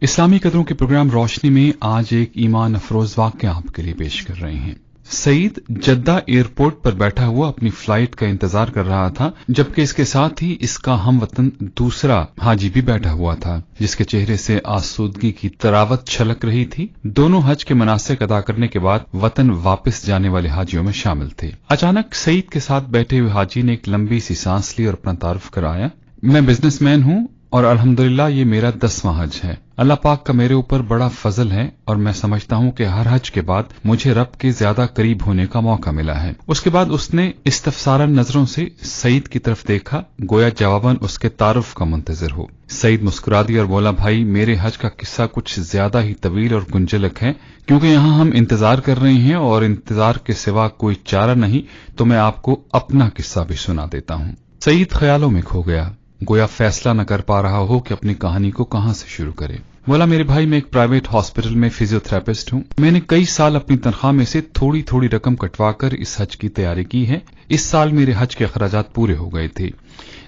اسلامی قدروں کے پروگرام روشنی میں آج ایک ایمان افروز واقعہ آپ کے لیے پیش کر رہے ہیں۔ سعید جدہ ایئرپورٹ پر بیٹھا ہوا اپنی فلائٹ کا انتظار کر رہا تھا، جبکہ اس کے ساتھ ہی اس کا ہم وطن دوسرا حاجی بھی بیٹھا ہوا تھا، جس کے چہرے سے آسودگی کی تراوت چھلک رہی تھی۔ دونوں حج کے مناسک ادا کرنے کے بعد وطن واپس جانے والے حاجیوں میں شامل تھے۔ اچانک سعید کے ساتھ بیٹھے ہوئے حاجی نے ایک لمبی سی سانس لی اور اپنا تعارف کرایا۔ میں بزنس مین ہوں اور الحمدللہ یہ میرا 10واں حج ہے۔ اللہ پاک کا میرے اوپر بڑا فضل ہے اور میں سمجھتا ہوں کہ ہر حج کے بعد مجھے رب کے زیادہ قریب ہونے کا موقع ملا ہے۔ اس کے بعد اس نے استفسارن نظروں سے سعید کی طرف دیکھا، گویا جواباً اس کے تعارف کا منتظر ہو۔ سعید مسکرا دیا اور بولا، بھائی میرے حج کا قصہ کچھ زیادہ ہی طویل اور گنجلک ہے، کیونکہ یہاں ہم انتظار کر رہے ہیں اور انتظار کے سوا کوئی چارہ نہیں، تو میں آپ کو اپنا قصہ بھی سنا دیتا ہوں۔ سعید خیالوں میں کھو گیا، گویا فیصلہ نہ کر پا رہا ہو کہ اپنی کہانی کو کہاں سے شروع کرے۔ بولا، میرے بھائی میں ایک پرائیویٹ ہاسپٹل میں فزیو تھراپسٹ ہوں۔ میں نے کئی سال اپنی تنخواہ میں سے تھوڑی تھوڑی رقم کٹوا کر اس حج کی تیاری کی ہے۔ اس سال میرے حج کے اخراجات پورے ہو گئے تھے،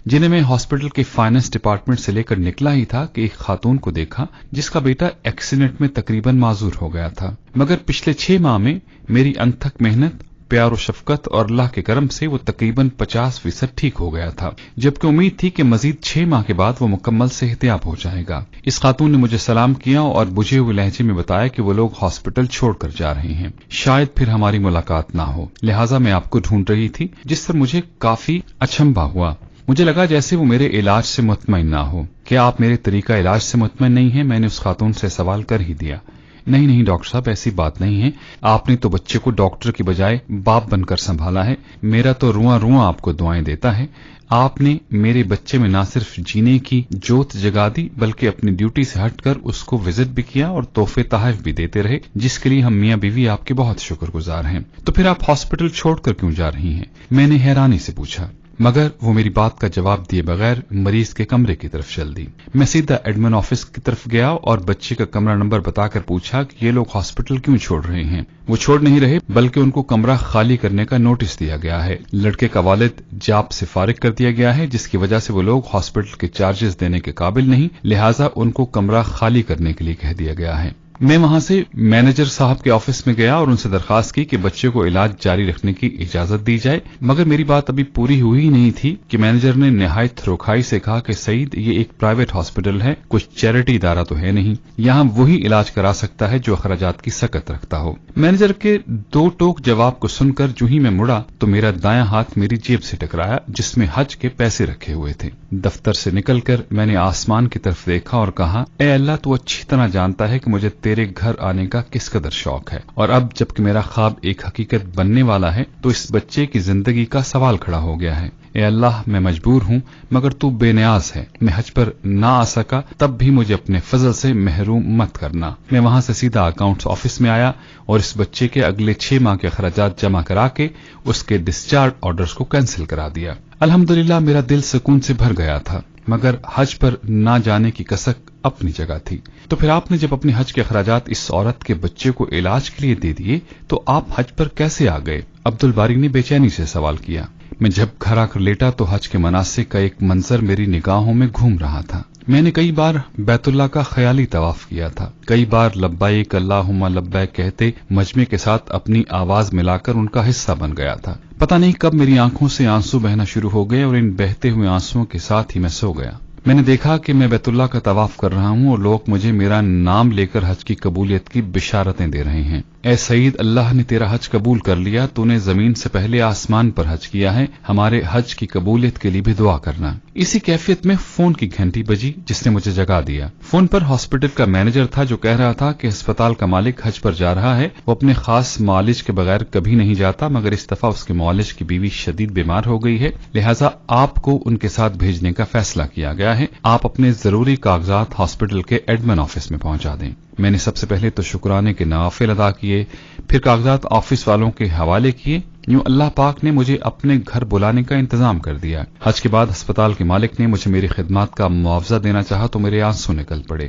جنہیں میں ہاسپٹل کے فائنانس ڈپارٹمنٹ سے لے کر نکلا ہی تھا کہ ایک خاتون کو دیکھا جس کا بیٹا ایکسیڈنٹ میں تقریباً معذور ہو گیا تھا، مگر پچھلے 6 ماہ میں میری انتھک محنت، پیار و شفقت اور اللہ کے کرم سے وہ تقریباً 50% ٹھیک ہو گیا تھا، جبکہ امید تھی کہ مزید 6 ماہ کے بعد وہ مکمل صحتیاب ہو جائے گا۔ اس خاتون نے مجھے سلام کیا اور بجھے ہوئے لہجے میں بتایا کہ وہ لوگ ہاسپٹل چھوڑ کر جا رہے ہیں، شاید پھر ہماری ملاقات نہ ہو، لہٰذا میں آپ کو ڈھونڈ رہی تھی، جس پر مجھے کافی اچنبھا ہوا۔ مجھے لگا جیسے وہ میرے علاج سے مطمئن نہ ہو۔ کیا آپ میرے طریقہ علاج سے مطمئن نہیں ہیں؟ میں نے اس خاتون سے سوال کر ہی دیا۔ نہیں ڈاکٹر صاحب، ایسی بات نہیں ہے، آپ نے تو بچے کو ڈاکٹر کی بجائے باپ بن کر سنبھالا ہے، میرا تو رواں آپ کو دعائیں دیتا ہے۔ آپ نے میرے بچے میں نہ صرف جینے کی جوت جگا دی، بلکہ اپنی ڈیوٹی سے ہٹ کر اس کو وزٹ بھی کیا اور تحفے تحائف بھی دیتے رہے، جس کے لیے ہم میاں بیوی آپ کے بہت شکر گزار ہیں۔ تو پھر آپ ہاسپٹل چھوڑ کر کیوں جا رہی ہیں؟ میں نے حیرانی سے پوچھا، مگر وہ میری بات کا جواب دیے بغیر مریض کے کمرے کی طرف چل دی۔ میں سیدھا ایڈمن آفس کی طرف گیا اور بچے کا کمرہ نمبر بتا کر پوچھا کہ یہ لوگ ہاسپٹل کیوں چھوڑ رہے ہیں۔ وہ چھوڑ نہیں رہے، بلکہ ان کو کمرہ خالی کرنے کا نوٹس دیا گیا ہے۔ لڑکے کا والد جاب سے فارغ کر دیا گیا ہے، جس کی وجہ سے وہ لوگ ہاسپٹل کے چارجز دینے کے قابل نہیں، لہٰذا ان کو کمرہ خالی کرنے کے لیے کہہ دیا گیا ہے۔ میں وہاں سے مینیجر صاحب کے آفس میں گیا اور ان سے درخواست کی کہ بچے کو علاج جاری رکھنے کی اجازت دی جائے، مگر میری بات ابھی پوری ہوئی ہی نہیں تھی کہ مینیجر نے نہایت روکھائی سے کہا کہ سعید، یہ ایک پرائیویٹ ہاسپٹل ہے، کچھ چیریٹی ادارہ تو ہے نہیں، یہاں وہی علاج کرا سکتا ہے جو اخراجات کی سکت رکھتا ہو۔ مینیجر کے 2 ٹوک جواب کو سن کر جو ہی میں مڑا تو میرا دایاں ہاتھ میری جیب سے ٹکرایا، جس میں حج کے پیسے رکھے ہوئے تھے۔ دفتر سے نکل کر میں نے آسمان کی طرف دیکھا اور کہا، اے اللہ، تو اچھی طرح جانتا ہے کہ مجھے تیرے گھر آنے کا کس قدر شوق ہے، اور اب جبکہ میرا خواب ایک حقیقت بننے والا ہے تو اس بچے کی زندگی کا سوال کھڑا ہو گیا ہے۔ اے اللہ، میں مجبور ہوں، مگر تو بے نیاز ہے، میں حج پر نہ آ سکا تب بھی مجھے اپنے فضل سے محروم مت کرنا۔ میں وہاں سے سیدھا اکاؤنٹس آفس میں آیا اور اس بچے کے اگلے 6 ماہ کے اخراجات جمع کرا کے اس کے ڈسچارج آرڈرز کو کینسل کرا دیا۔ الحمدللہ میرا دل سکون سے بھر گیا تھا، مگر حج پر نہ جانے کی کسک اپنی جگہ تھی۔ تو پھر آپ نے جب اپنے حج کے اخراجات اس عورت کے بچے کو علاج کے لیے دے دیے تو آپ حج پر کیسے آ گئے؟ عبدالباری نے بے چینی سے سوال کیا۔ میں جب گھر آ کر لیٹا تو حج کے مناسک کا ایک منظر میری نگاہوں میں گھوم رہا تھا۔ میں نے کئی بار بیت اللہ کا خیالی طواف کیا تھا، کئی بار لبیک اللہم لبیک کہتے مجمع کے ساتھ اپنی آواز ملا کر ان کا حصہ بن گیا تھا۔ پتہ نہیں کب میری آنکھوں سے آنسو بہنا شروع ہو گئے اور ان بہتے ہوئے آنسوؤں کے ساتھ ہی میں سو گیا۔ میں نے دیکھا کہ میں بیت اللہ کا طواف کر رہا ہوں اور لوگ مجھے میرا نام لے کر حج کی قبولیت کی بشارتیں دے رہے ہیں۔ اے سعید، اللہ نے تیرا حج قبول کر لیا، تو نے زمین سے پہلے آسمان پر حج کیا ہے، ہمارے حج کی قبولیت کے لیے بھی دعا کرنا۔ اسی کیفیت میں فون کی گھنٹی بجی، جس نے مجھے جگا دیا۔ فون پر ہاسپٹل کا مینیجر تھا جو کہہ رہا تھا کہ اسپتال کا مالک حج پر جا رہا ہے، وہ اپنے خاص معالج کے بغیر کبھی نہیں جاتا، مگر اس دفعہ اس کے معالج کی بیوی شدید بیمار ہو گئی ہے، لہٰذا آپ کو ان کے ساتھ بھیجنے کا فیصلہ کیا گیا ہے۔ آپ اپنے ضروری کاغذات ہاسپٹل کے ایڈمن آفس میں پہنچا دیں۔ میں نے سب سے پہلے تو شکرانے کے نوافل ادا کیے، پھر کاغذات آفس والوں کے حوالے کیے۔ یوں اللہ پاک نے مجھے اپنے گھر بلانے کا انتظام کر دیا۔ حج کے بعد ہسپتال کے مالک نے مجھے میری خدمات کا معاوضہ دینا چاہا تو میرے آنسو نکل پڑے۔